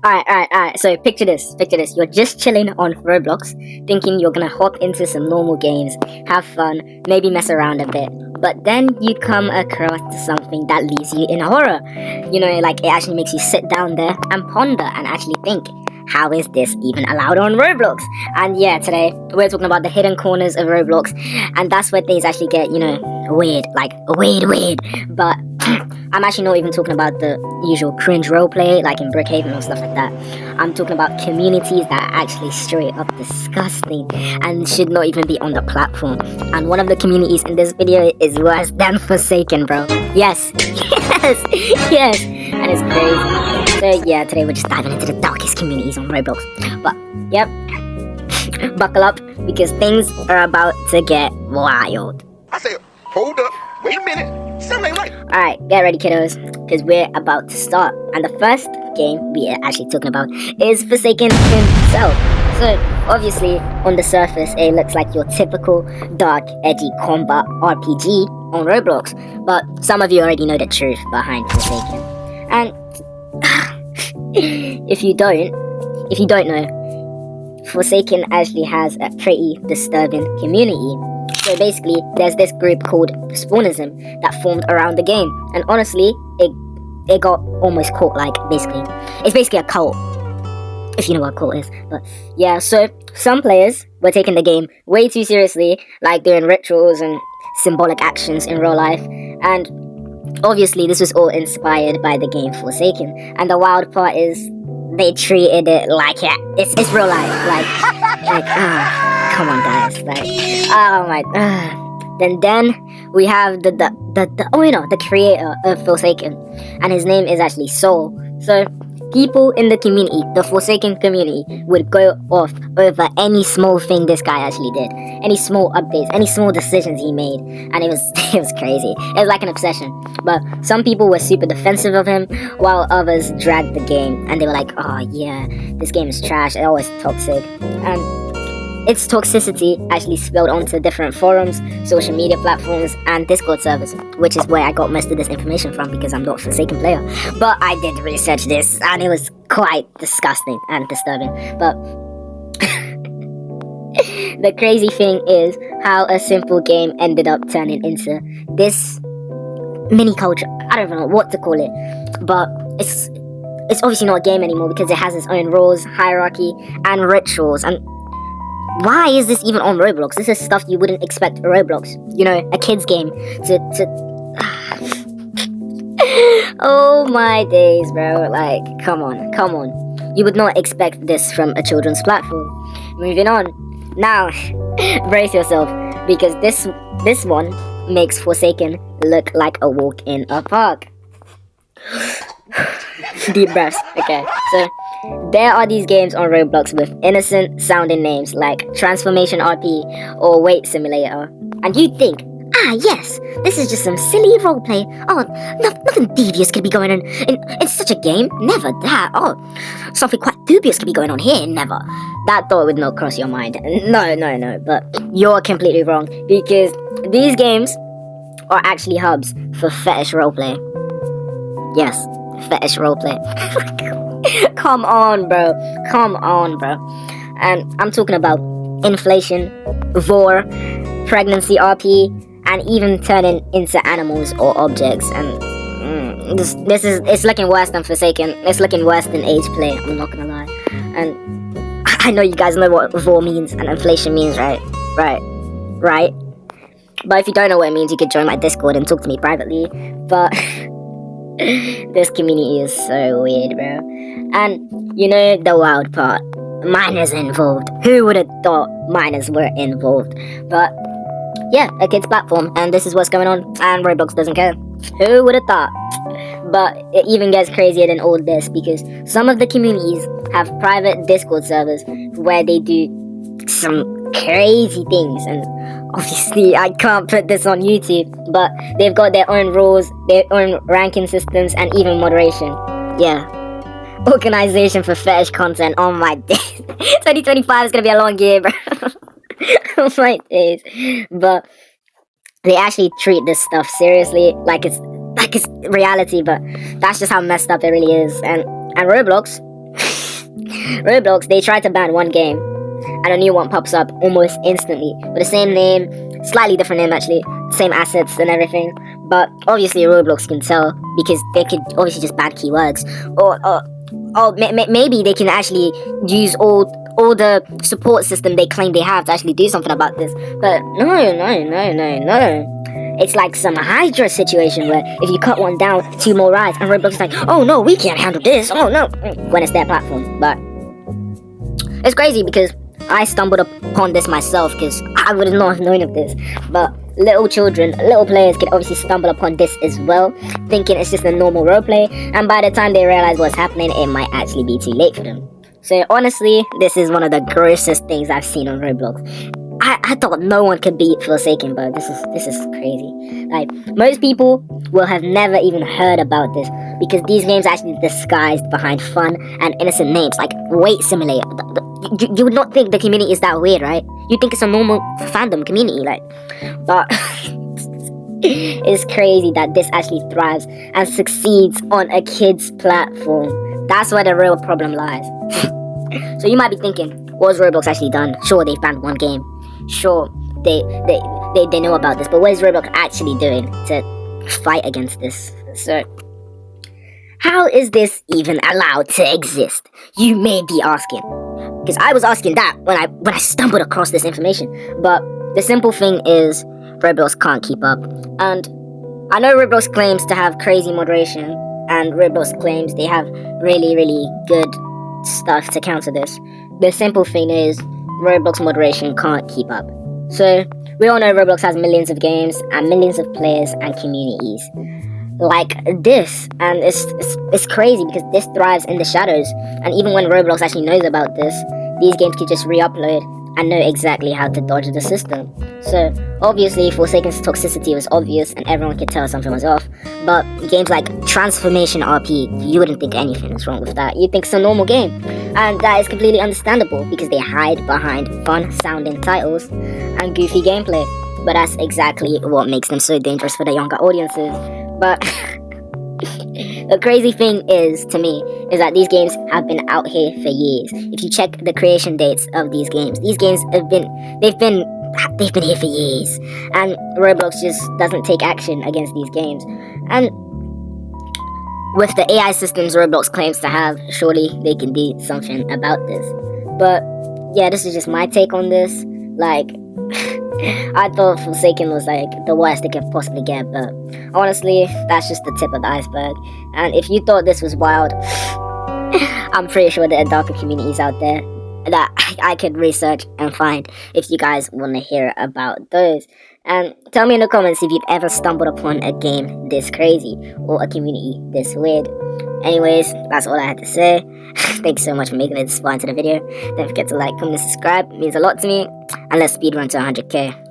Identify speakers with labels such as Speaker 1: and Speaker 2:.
Speaker 1: Alright. So picture this. You're just chilling on Roblox, thinking you're gonna hop into some normal games, have fun, maybe mess around a bit. But then you come across something that leaves you in horror. You know, like it actually makes you sit down there and ponder and actually think, how is this even allowed on Roblox? And yeah, today we're talking about the hidden corners of Roblox, and that's where things actually get, weird. Like weird. But I'm actually not even talking about the usual cringe roleplay like in Brookhaven or stuff like that. I'm talking about communities that are actually straight up disgusting and should not even be on the platform. And one of the communities in this video is worse than Forsaken, bro. Yes, and it's crazy. So yeah, today we're just diving into the darkest communities on Roblox. But yep, buckle up because things are about to get wild.
Speaker 2: I say, hold up, wait a minute, something ain't right.
Speaker 1: Alright, get ready kiddos, because we're about to start. And the first game we are actually talking about is Forsaken himself. So, obviously, on the surface, it looks like your typical dark, edgy combat RPG on Roblox. But some of you already know the truth behind Forsaken. And if you don't know, Forsaken actually has a pretty disturbing community. So basically, there's this group called Spawnism that formed around the game, and honestly, it got almost cult-like. Basically, it's basically a cult, if you know what a cult is. But yeah, so some players were taking the game way too seriously, like doing rituals and symbolic actions in real life, and obviously this was all inspired by the game Forsaken. And the wild part is they treated it like it's real life, come on guys, oh my, then we have the creator of Forsaken, and his name is actually Soul. So people in the community, the Forsaken community, would go off over any small thing this guy actually did, any small updates, any small decisions he made, and it was crazy. It was like an obsession. But some people were super defensive of him, while others dragged the game, and they were like, oh yeah, this game is trash, it's always toxic. And its toxicity actually spilled onto different forums, social media platforms, and Discord servers, which is where I got most of this information from because I'm not a Forsaken player. But I did research this, and it was quite disgusting and disturbing. But the crazy thing is how a simple game ended up turning into this mini culture. I don't even know what to call it, but it's obviously not a game anymore because it has its own rules, hierarchy, and rituals. And why is this even on Roblox? This is stuff you wouldn't expect Roblox, a kid's game to oh my days, bro. Like, come on. You would not expect this from a children's platform. Moving on. Now, brace yourself, because this one makes Forsaken look like a walk in a park. Deep breaths. Okay, so there are these games on Roblox with innocent sounding names like Transformation RP or Weight Simulator, and you'd think, yes, this is just some silly roleplay. Oh, nothing devious could be going on in such a game. Never that. Oh, something quite dubious could be going on here. Never. That thought would not cross your mind. No, but you're completely wrong, because these games are actually hubs for fetish roleplay. Yes, fetish roleplay. Come on, bro. And I'm talking about inflation, vor, pregnancy RP, and even turning into animals or objects. And it's looking worse than Forsaken. It's looking worse than age play, I'm not gonna lie. And I know you guys know what vor means and inflation means, right? Right. But if you don't know what it means, you could join my Discord and talk to me privately. But this community is so weird, bro. And the wild part, minors involved. Who would have thought minors were involved? But yeah, a kid's platform, and this is what's going on, and Roblox doesn't care. Who would have thought? But it even gets crazier than all this, because some of the communities have private Discord servers where they do some crazy things, and obviously I can't put this on YouTube, but they've got their own rules, their own ranking systems, and even moderation. Yeah. Organization for fetish content. Oh my days. 2025 is gonna be a long year, bro. Oh my days. But they actually treat this stuff seriously, like it's reality, but that's just how messed up it really is. And Roblox Roblox, they try to ban one game, and a new one pops up almost instantly with the same name, slightly different name actually, same assets and everything. But obviously Roblox can tell because they could obviously just ban keywords, or maybe they can actually use all the support system they claim they have to actually do something about this. But no. It's like some Hydra situation where if you cut one down, two more rise, and Roblox is like, oh no, we can't handle this, oh no, when it's their platform. But it's crazy because I stumbled upon this myself because I would not have known of this. But little children, little players can obviously stumble upon this as well, thinking it's just a normal roleplay, and by the time they realize what's happening, it might actually be too late for them. So honestly, this is one of the grossest things I've seen on Roblox. I thought no one could beat Forsaken, but this is crazy. Like, most people will have never even heard about this because these games are actually disguised behind fun and innocent names like Weight Simulator. You would not think the community is that weird, right? You think it's a normal fandom community, like, but it's crazy that this actually thrives and succeeds on a kid's platform. That's where the real problem lies. So you might be thinking, what has Roblox actually done? Sure, they've banned one game. Sure, they know about this, but what is Roblox actually doing to fight against this? So, how is this even allowed to exist? You may be asking. Because I was asking that when I stumbled across this information. But the simple thing is, Roblox can't keep up. And I know Roblox claims to have crazy moderation, and Roblox claims they have really, really good stuff to counter this. The simple thing is, Roblox moderation can't keep up. So, we all know Roblox has millions of games and millions of players and communities like this, and it's crazy because this thrives in the shadows, and even when Roblox actually knows about this, these games can just re-upload and know exactly how to dodge the system. So obviously Forsaken's toxicity was obvious and everyone could tell something was off, but games like Transformation RP, you wouldn't think anything is wrong with that. You'd think it's a normal game, and that is completely understandable because they hide behind fun sounding titles and goofy gameplay, but that's exactly what makes them so dangerous for the younger audiences. But the crazy thing is, to me, is that these games have been out here for years. If you check the creation dates of these games have been here for years, and Roblox just doesn't take action against these games. And with the AI systems Roblox claims to have, surely they can do something about this. But yeah, this is just my take on this. Like, I thought Forsaken was like the worst it could possibly get, but honestly, that's just the tip of the iceberg. And if you thought this was wild, I'm pretty sure there are darker communities out there that I could research and find if you guys want to hear about those. And tell me in the comments if you've ever stumbled upon a game this crazy or a community this weird. Anyways, that's all I had to say. Thanks so much for making it this far into the video. Don't forget to like, comment, and subscribe. It means a lot to me. And let's speedrun to 100k.